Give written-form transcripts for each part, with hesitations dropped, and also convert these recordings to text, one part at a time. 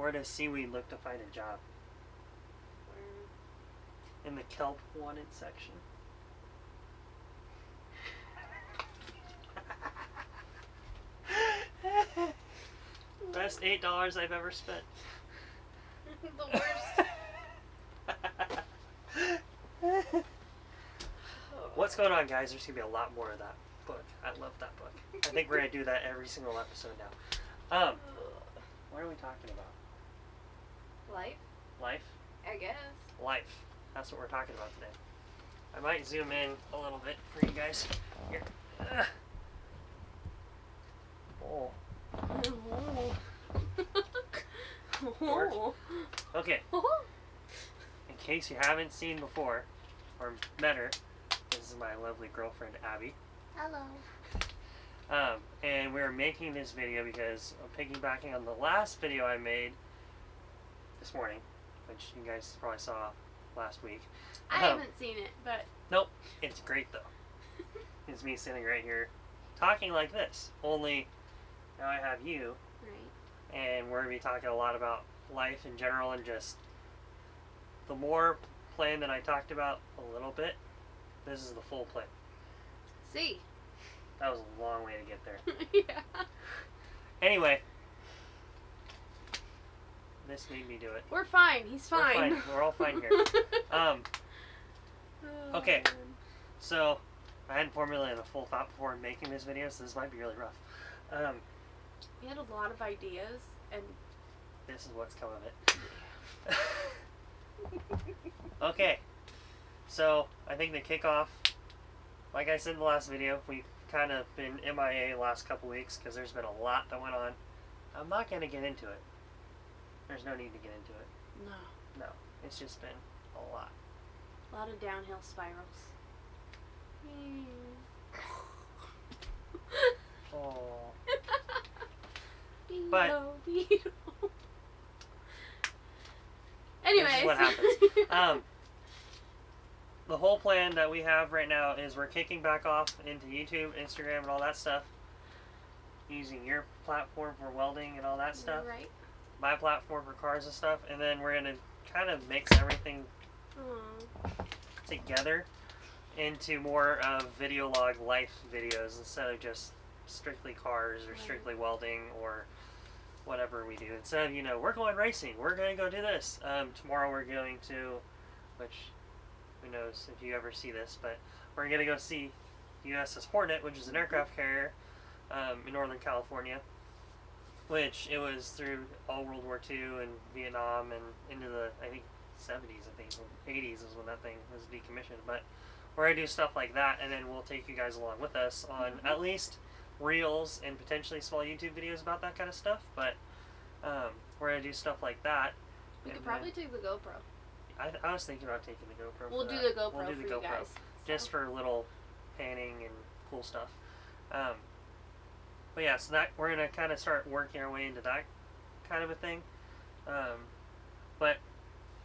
Where does seaweed look to find a job? Where? In the kelp wanted section. Best $8 I've ever spent. The worst. What's going on, guys? There's gonna be a lot more of that book. I love that book. I think we're gonna do that every single episode now. What are we talking about? Life? Life? I guess. Life. That's what we're talking about today. I might zoom in a little bit for you guys. Here. Oh. Okay. In case you haven't seen before, or met her, this is my lovely girlfriend, Abby. Hello. And we're making this video because I'm piggybacking on the last video I made this morning, which you guys probably saw last week. I haven't seen it, but... Nope. It's great, though. It's me sitting right here talking like this. Only now I have you. Right. And we're going to be talking a lot about life in general and just the more plan that I talked about a little bit, this is the full plan. See. That was a long way to get there. Yeah. Anyway. This made me do it. We're fine. He's fine. We're fine. We're all fine here. Okay. So, I hadn't formulated a full thought before making this video, so this might be really rough. We had a lot of ideas, and... This is what's come of it. Okay. So, I think the kickoff, like I said in the last video, we've kind of been MIA the last couple weeks because there's been a lot that went on. I'm not going to get into it. There's no need to get into it. No. No. It's just been a lot. A lot of downhill spirals. Oh. But anyways, this is what happens. The whole plan that we have right now is we're kicking back off into YouTube, Instagram, and all that stuff. Using your platform for welding and all that stuff. Right. My platform for cars and stuff. And then we're going to kind of mix everything together into more of video log life videos instead of just strictly cars or strictly welding or whatever we do. Instead of, we're going racing, we're going to go do this. Tomorrow we're going to, which who knows if you ever see this, but we're going to go see USS Hornet, which is an aircraft carrier in Northern California, which it was through all World War II and Vietnam and into the, I think, 70s, I think, or 80s is when that thing was decommissioned. But we're going to do stuff like that, and then we'll take you guys along with us on at least reels and potentially small YouTube videos about that kind of stuff. But we're going to do stuff like that. We could probably take the GoPro. I was thinking about taking the GoPro. We'll do the GoPro for you guys. Just for little panning and cool stuff. But yeah, so that we're going to kind of start working our way into that kind of a thing. But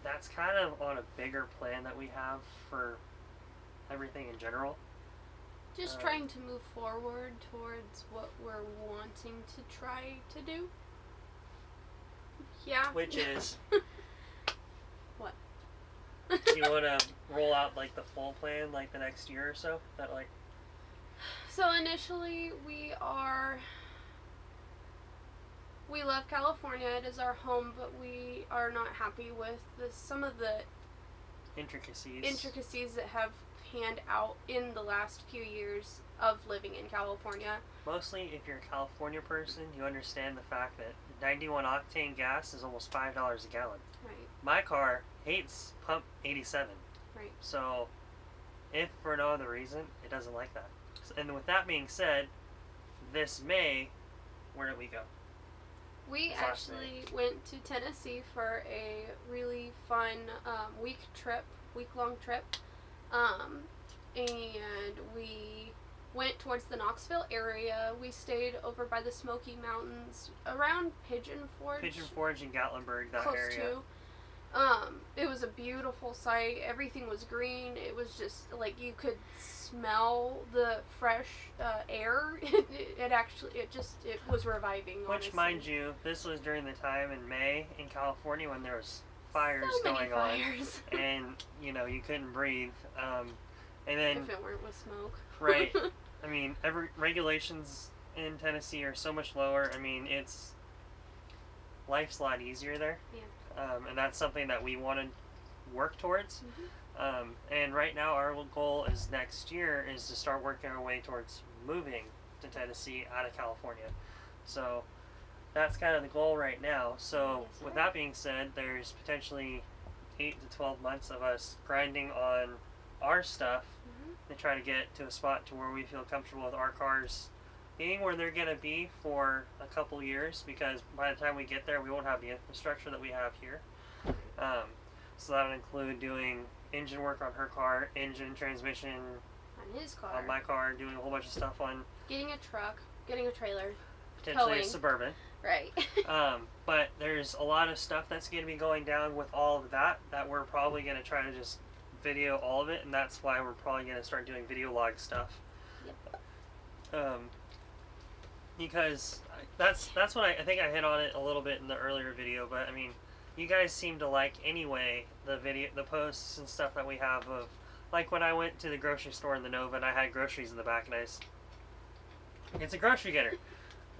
that's kind of on a bigger plan that we have for everything in general. Just trying to move forward towards what we're wanting to try to do. Yeah. Which is... What? Do you want to roll out like the full plan like the next year or so? That like... So initially we love California, it is our home, but we are not happy with some of the intricacies that have panned out in the last few years of living in California. Mostly if you're a California person, you understand the fact that 91 octane gas is almost $5 a gallon. Right. My car hates pump 87. Right. So if for no other reason, it doesn't like that. And with that being said, this May, where did we go? We actually went to Tennessee for a really fun week-long trip. And we went towards the Knoxville area. We stayed over by the Smoky Mountains around Pigeon Forge. Pigeon Forge and Gatlinburg, that close area. To. It was a beautiful sight. Everything was green. It was just like you could smell the fresh air. It was reviving. Which, honestly. mind you, this was during the time in May in California when there was fires so many going fires. on, and you couldn't breathe. And then if it weren't with smoke. right, I mean, regulations in Tennessee are so much lower. I mean, life's a lot easier there. Yeah. And that's something that we want to work towards. Mm-hmm. And right now, our goal is next year is to start working our way towards moving to Tennessee out of California. So that's kind of the goal right now. So Yes, with sir. that being said, there's potentially 8 to 12 months of us grinding on our stuff Mm-hmm. to try to get to a spot to where we feel comfortable with our cars being where they're going to be for a couple years, because by the time we get there we won't have the infrastructure that we have here. So that would include doing engine work on her car, engine, transmission On his car. on my car, doing a whole bunch of stuff on Getting a truck. Getting a trailer. potentially a Towing. Suburban. Right. But there's a lot of stuff that's going to be going down with all of that we're probably going to try to just video all of it, and that's why we're probably going to start doing video log stuff. Yep. Because that's what I think I hit on it a little bit in the earlier video, but I mean, you guys seem to like anyway the posts and stuff that we have of, like when I went to the grocery store in the Nova and I had groceries in the back, and it's a grocery getter,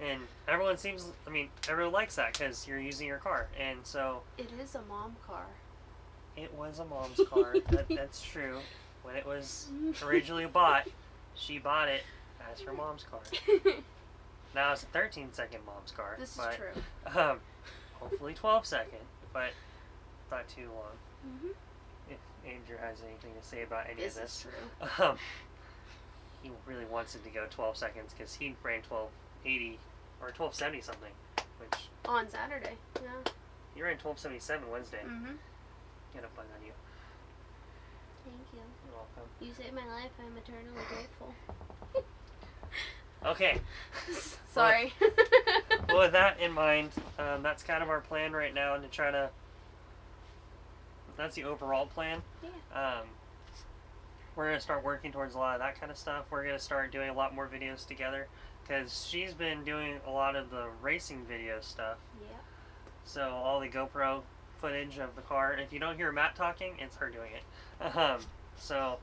and everyone likes that because you're using your car, and so It is a mom car. it was a mom's car. That's true. When it was originally bought, she bought it as her mom's car. Now it's a 13-second mom's car. This is but, true. Hopefully 12-second, but not too long. Mm-hmm. If Andrew has anything to say about any This of is this. true. He really wants it to go 12 seconds because he ran 1280 or 1270 something, which On Saturday. Yeah. you ran 1277 Wednesday. Mm-hmm. Get a bug on you. Thank you. You're welcome. You saved my life. I'm eternally grateful. Okay. Sorry. Well, with that in mind, that's kind of our plan right now, and to try to. That's the overall plan. Yeah. We're gonna start working towards a lot of that kind of stuff. We're gonna start doing a lot more videos together, because she's been doing a lot of the racing video stuff. Yeah. So all the GoPro footage of the car. If you don't hear Matt talking, it's her doing it. So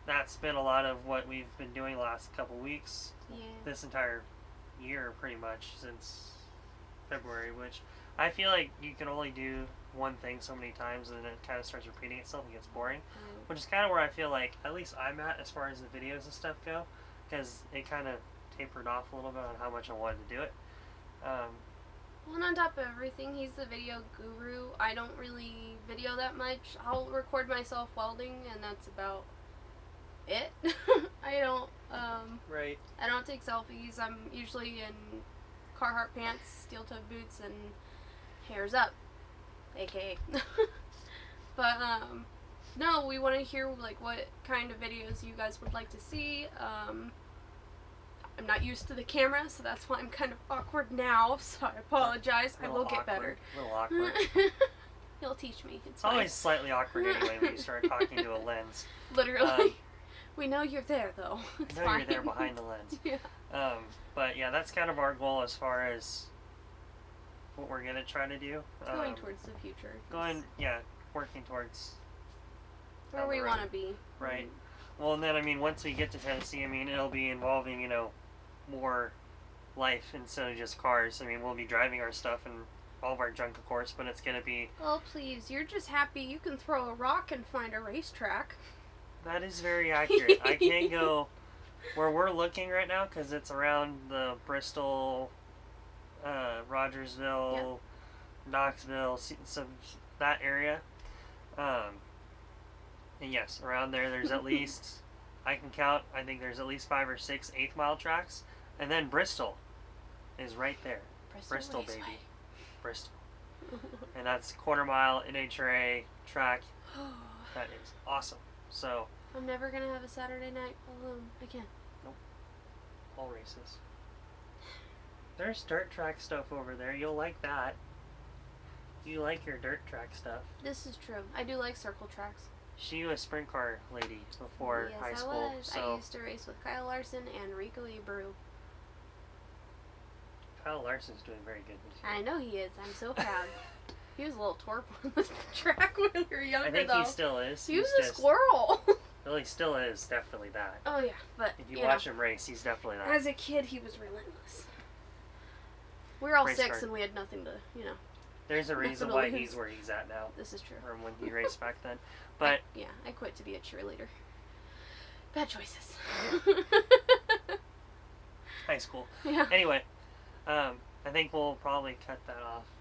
that's been a lot of what we've been doing the last couple weeks. Yeah. This entire year, pretty much, since February, which I feel like you can only do one thing so many times and then it kind of starts repeating itself and gets boring, which is kind of where I feel like at least I'm at as far as the videos and stuff go, because it kind of tapered off a little bit on how much I wanted to do it. Well, and on top of everything, he's the video guru. I don't really video that much. I'll record myself welding, and that's about it. I don't Right. I don't take selfies. I'm usually in Carhartt pants, steel-toed boots, and hairs up, aka. But no, we want to hear like what kind of videos you guys would like to see. I'm not used to the camera, so that's why I'm kind of awkward now. So I apologize. I will get better. A little awkward. He'll teach me. It's It's always fine. slightly awkward anyway when you start talking to a lens. Literally. We know you're there, though. It's I know fine. you're there behind the lens. Yeah. But yeah, that's kind of our goal as far as what we're gonna try to do. Going towards the future. Working towards where we want to be. right. Well, and then I mean, once we get to Tennessee, I mean, it'll be involving more life instead of just cars. I mean, we'll be driving our stuff and all of our junk, of course, but it's gonna be. Oh please, you're just happy you can throw a rock and find a racetrack. That is very accurate. I can't go where we're looking right now because it's around the Bristol, Rogersville, Knoxville, some that area. And yes, around there's at least, I can count, I think there's at least 5 or 6 8-mile tracks. And then Bristol is right there. Bristol Raceway. baby. Bristol. And that's quarter-mile NHRA track. That is awesome. So, I'm never gonna have a Saturday night alone again. all races. There's dirt track stuff over there. You'll like that. You like your dirt track stuff. This is true. I do like circle tracks. She was a sprint car lady before Yes, high I school. was. So I used to race with Kyle Larson and Rico Ibaru. Kyle Larson's doing very good this year. I know he is. I'm so proud. He was a little torp on the track when we were younger, I think though. he still is. He was He's a just- squirrel. Well, he still is definitely that. Oh yeah, but If you know, watch him race, he's definitely that. as a kid, he was relentless. We were all Race 6 car. and we had nothing to, There's a nothing reason to why lose. he's where he's at now This is true. from when he raced back then. But I quit to be a cheerleader. Bad choices. high school. Yeah. Anyway, I think we'll probably cut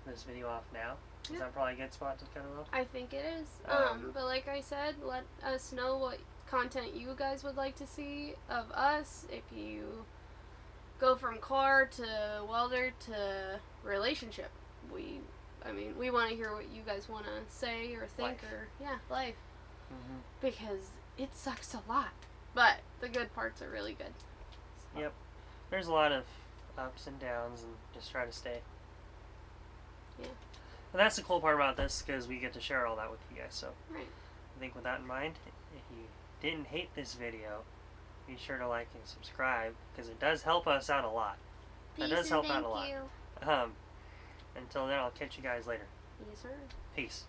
this video off now. Is Yeah. that probably a good spot to cut it off? I think it is. Um, But like I said, let us know what content you guys would like to see of us. If you go from car to welder to relationship, we want to hear what you guys want to say or think life. Mm-hmm. Because it sucks a lot, but the good parts are really good. So. Yep. There's a lot of ups and downs, and just try to stay. Yeah. And that's the cool part about this, because we get to share all that with you guys. So Right. I think with that in mind, if you didn't hate this video, be sure to like and subscribe, because it does help us out a lot. That Peace does and help out a lot. thank you. Until then, I'll catch you guys later. Yes, sir. Peace.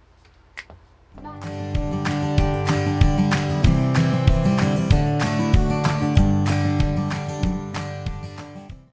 Bye.